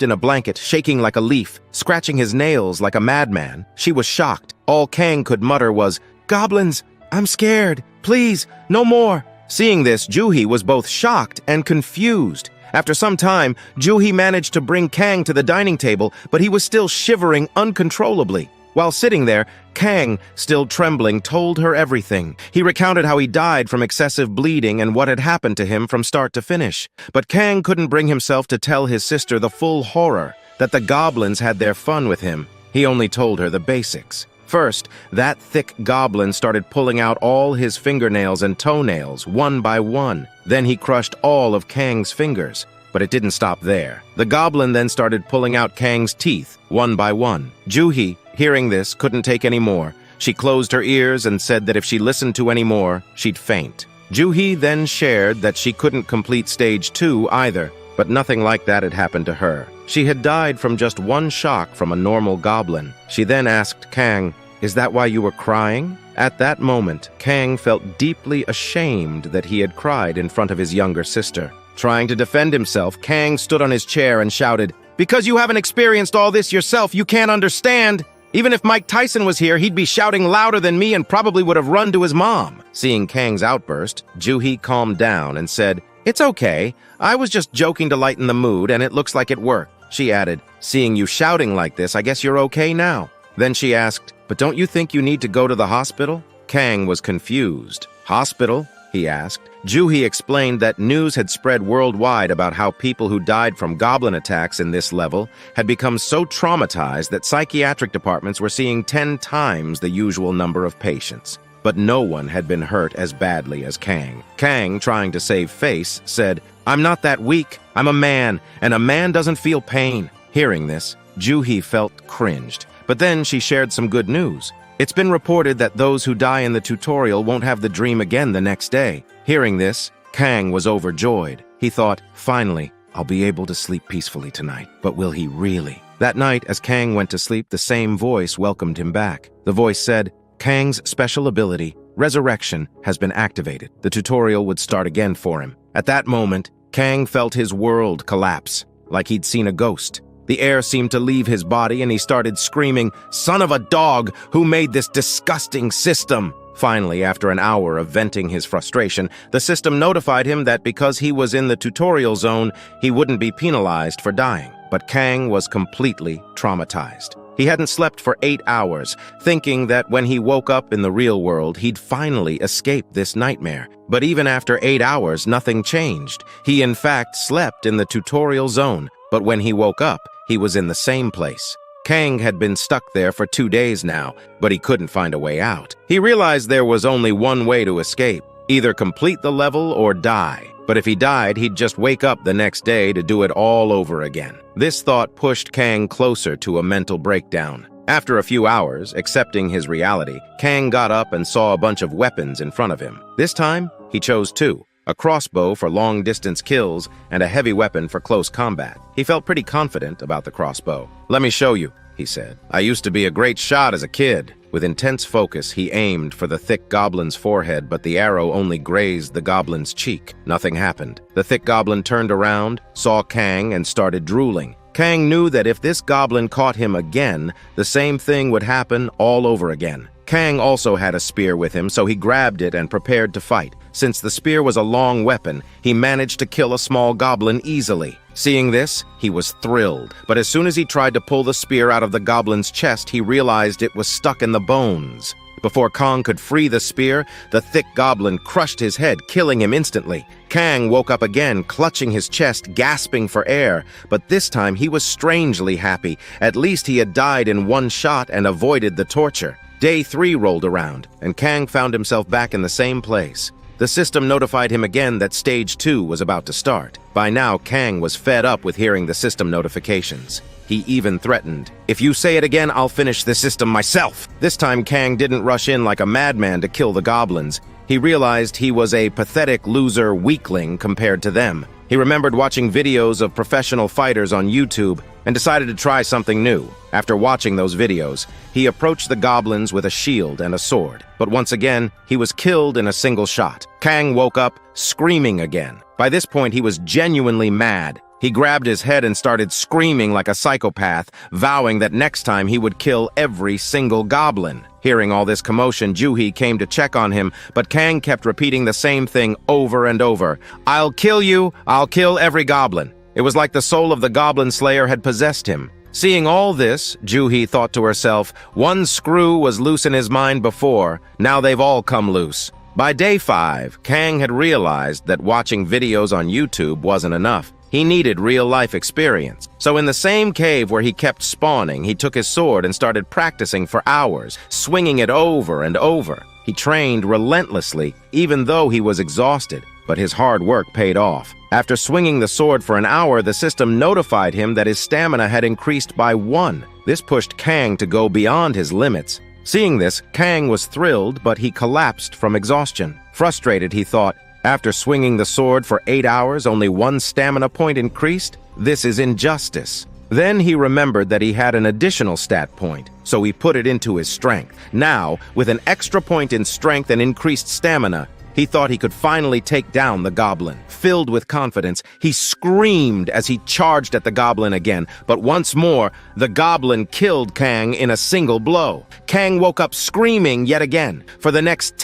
wrapped in a blanket, shaking like a leaf, scratching his nails like a madman. She was shocked. All Kang could mutter was, "Goblins! I'm scared! Please, no more!" Seeing this, Juhi was both shocked and confused. After some time, Juhi managed to bring Kang to the dining table, but he was still shivering uncontrollably. While sitting there, Kang, still trembling, told her everything. He recounted how he died from excessive bleeding and what had happened to him from start to finish. But Kang couldn't bring himself to tell his sister the full horror, that the goblins had their fun with him. He only told her the basics. First, that thick goblin started pulling out all his fingernails and toenails, one by one. Then he crushed all of Kang's fingers. But it didn't stop there. The goblin then started pulling out Kang's teeth, one by one. Juhi, hearing this, couldn't take any more. She closed her ears and said that if she listened to any more, she'd faint. Juhi then shared that she couldn't complete stage 2 either, but nothing like that had happened to her. She had died from just one shock from a normal goblin. She then asked Kang, "Is that why you were crying?" At that moment, Kang felt deeply ashamed that he had cried in front of his younger sister. Trying to defend himself, Kang stood on his chair and shouted, "Because you haven't experienced all this yourself, you can't understand! Even if Mike Tyson was here, he'd be shouting louder than me and probably would have run to his mom." Seeing Kang's outburst, Juhi calmed down and said, "It's okay. I was just joking to lighten the mood, and it looks like it worked." She added, "Seeing you shouting like this, I guess you're okay now." Then she asked, "But don't you think you need to go to the hospital?" Kang was confused. "Hospital?" he asked. Juhi explained that news had spread worldwide about how people who died from goblin attacks in this level had become so traumatized that psychiatric departments were seeing 10 times the usual number of patients. But no one had been hurt as badly as Kang. Kang, trying to save face, said, "I'm not that weak. I'm a man, and a man doesn't feel pain." Hearing this, Juhi felt cringed. But then she shared some good news. It's been reported that those who die in the tutorial won't have the dream again the next day. Hearing this, Kang was overjoyed. He thought, "Finally, I'll be able to sleep peacefully tonight. But will he really?" That night, as Kang went to sleep, the same voice welcomed him back. The voice said, "Kang's special ability, Resurrection, has been activated." The tutorial would start again for him. At that moment, Kang felt his world collapse, like he'd seen a ghost. The air seemed to leave his body and he started screaming, "Son of a dog! Who made this disgusting system?" Finally, after an hour of venting his frustration, the system notified him that because he was in the tutorial zone, he wouldn't be penalized for dying. But Kang was completely traumatized. He hadn't slept for 8 hours, thinking that when he woke up in the real world, he'd finally escape this nightmare. But even after 8 hours, nothing changed. He in fact slept in the tutorial zone, but when he woke up, he was in the same place. Kang had been stuck there for 2 days now, but he couldn't find a way out. He realized there was only one way to escape, either complete the level or die. But if he died, he'd just wake up the next day to do it all over again. This thought pushed Kang closer to a mental breakdown. After a few hours, accepting his reality, Kang got up and saw a bunch of weapons in front of him. This time, he chose 2. A crossbow for long-distance kills, and a heavy weapon for close combat. He felt pretty confident about the crossbow. "Let me show you," he said. "I used to be a great shot as a kid." With intense focus, he aimed for the thick goblin's forehead, but the arrow only grazed the goblin's cheek. Nothing happened. The thick goblin turned around, saw Kang, and started drooling. Kang knew that if this goblin caught him again, the same thing would happen all over again. Kang also had a spear with him, so he grabbed it and prepared to fight. Since the spear was a long weapon, he managed to kill a small goblin easily. Seeing this, he was thrilled, but as soon as he tried to pull the spear out of the goblin's chest, he realized it was stuck in the bones. Before Kang could free the spear, the thick goblin crushed his head, killing him instantly. Kang woke up again, clutching his chest, gasping for air, but this time he was strangely happy. At least he had died in one shot and avoided the torture. Day 3 rolled around, and Kang found himself back in the same place. The system notified him again that Stage 2 was about to start. By now, Kang was fed up with hearing the system notifications. He even threatened, "If you say it again, I'll finish the system myself." This time, Kang didn't rush in like a madman to kill the goblins. He realized he was a pathetic loser weakling compared to them. He remembered watching videos of professional fighters on YouTube and decided to try something new. After watching those videos, he approached the goblins with a shield and a sword. But once again, he was killed in a single shot. Kang woke up, screaming again. By this point, he was genuinely mad. He grabbed his head and started screaming like a psychopath, vowing that next time he would kill every single goblin. Hearing all this commotion, Juhi came to check on him, but Kang kept repeating the same thing over and over. "I'll kill you, I'll kill every goblin." It was like the soul of the goblin slayer had possessed him. Seeing all this, Juhi thought to herself, one screw was loose in his mind before, now they've all come loose. By day 5, Kang had realized that watching videos on YouTube wasn't enough. He needed real-life experience. So in the same cave where he kept spawning, he took his sword and started practicing for hours, swinging it over and over. He trained relentlessly, even though he was exhausted, but his hard work paid off. After swinging the sword for an hour, the system notified him that his stamina had increased by 1. This pushed Kang to go beyond his limits. Seeing this, Kang was thrilled, but he collapsed from exhaustion. Frustrated, he thought, after swinging the sword for 8 hours, only 1 stamina point increased? This is injustice. Then he remembered that he had an additional stat point, so he put it into his strength. Now, with an extra point in strength and increased stamina, he thought he could finally take down the goblin. Filled with confidence, he screamed as he charged at the goblin again, but once more, the goblin killed Kang in a single blow. Kang woke up screaming yet again. For the next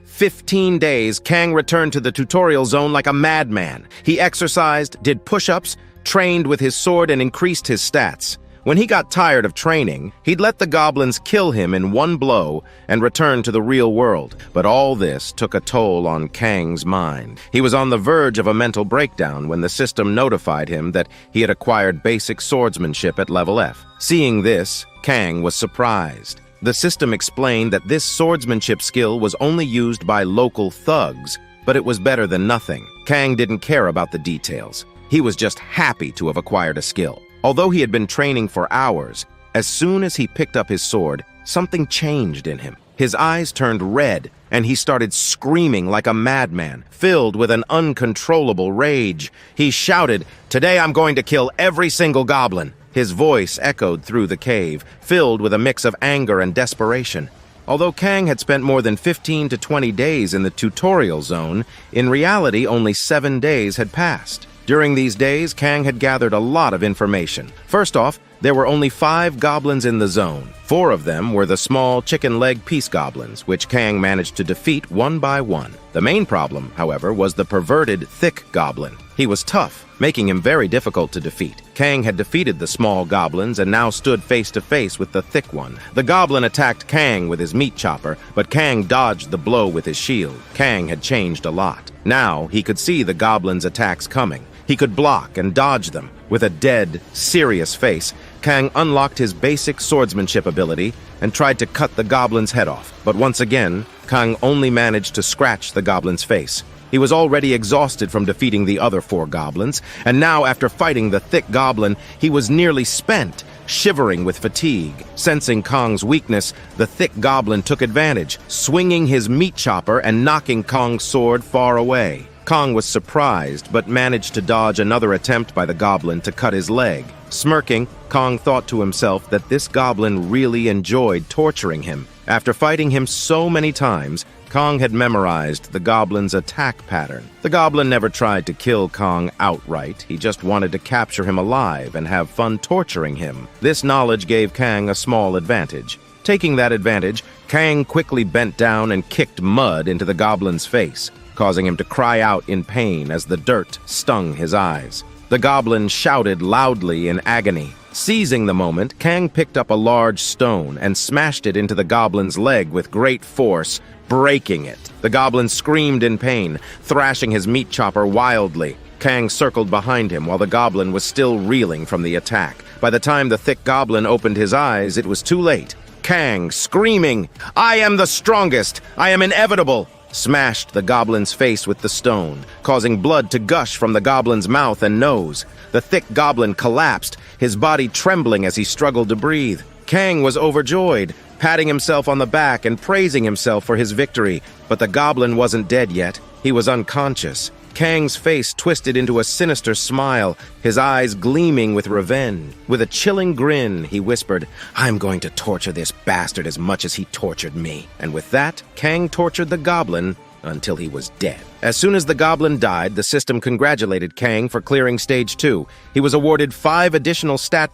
15 days, Kang returned to the tutorial zone like a madman. He exercised, did push-ups, trained with his sword, and increased his stats. When he got tired of training, he'd let the goblins kill him in one blow and return to the real world. But all this took a toll on Kang's mind. He was on the verge of a mental breakdown when the system notified him that he had acquired basic swordsmanship at level F. Seeing this, Kang was surprised. The system explained that this swordsmanship skill was only used by local thugs, but it was better than nothing. Kang didn't care about the details. He was just happy to have acquired a skill. Although he had been training for hours, as soon as he picked up his sword, something changed in him. His eyes turned red, and he started screaming like a madman, filled with an uncontrollable rage. He shouted, "Today I'm going to kill every single goblin." His voice echoed through the cave, filled with a mix of anger and desperation. Although Kang had spent more than 15 to 20 days in the tutorial zone, in reality only 7 days had passed. During these days, Kang had gathered a lot of information. First off, there were only 5 goblins in the zone. 4 of them were the small chicken leg peace goblins, which Kang managed to defeat one by one. The main problem, however, was the perverted thick goblin. He was tough, making him very difficult to defeat. Kang had defeated the small goblins and now stood face to face with the thick one. The goblin attacked Kang with his meat chopper, but Kang dodged the blow with his shield. Kang had changed a lot. Now he could see the goblin's attacks coming. He could block and dodge them. With a dead, serious face, Kang unlocked his basic swordsmanship ability and tried to cut the goblin's head off. But once again, Kang only managed to scratch the goblin's face. He was already exhausted from defeating the other 4 goblins, and now after fighting the thick goblin, he was nearly spent, shivering with fatigue. Sensing Kang's weakness, the thick goblin took advantage, swinging his meat chopper and knocking Kang's sword far away. Kang was surprised, but managed to dodge another attempt by the goblin to cut his leg. Smirking, Kang thought to himself that this goblin really enjoyed torturing him. After fighting him so many times, Kang had memorized the goblin's attack pattern. The goblin never tried to kill Kang outright. He just wanted to capture him alive and have fun torturing him. This knowledge gave Kang a small advantage. Taking that advantage, Kang quickly bent down and kicked mud into the goblin's face, causing him to cry out in pain as the dirt stung his eyes. The goblin shouted loudly in agony. Seizing the moment, Kang picked up a large stone and smashed it into the goblin's leg with great force, breaking it. The goblin screamed in pain, thrashing his meat chopper wildly. Kang circled behind him while the goblin was still reeling from the attack. By the time the thick goblin opened his eyes, it was too late. Kang, screaming, "I am the strongest! I am inevitable!" smashed the goblin's face with the stone, causing blood to gush from the goblin's mouth and nose. The thick goblin collapsed, his body trembling as he struggled to breathe. Kang was overjoyed, patting himself on the back and praising himself for his victory, but the goblin wasn't dead yet. He was unconscious. Kang's face twisted into a sinister smile, his eyes gleaming with revenge. With a chilling grin, he whispered, "I'm going to torture this bastard as much as he tortured me." And with that, Kang tortured the goblin until he was dead. As soon as the goblin died, the system congratulated Kang for clearing Stage 2. He was awarded 5 additional stat points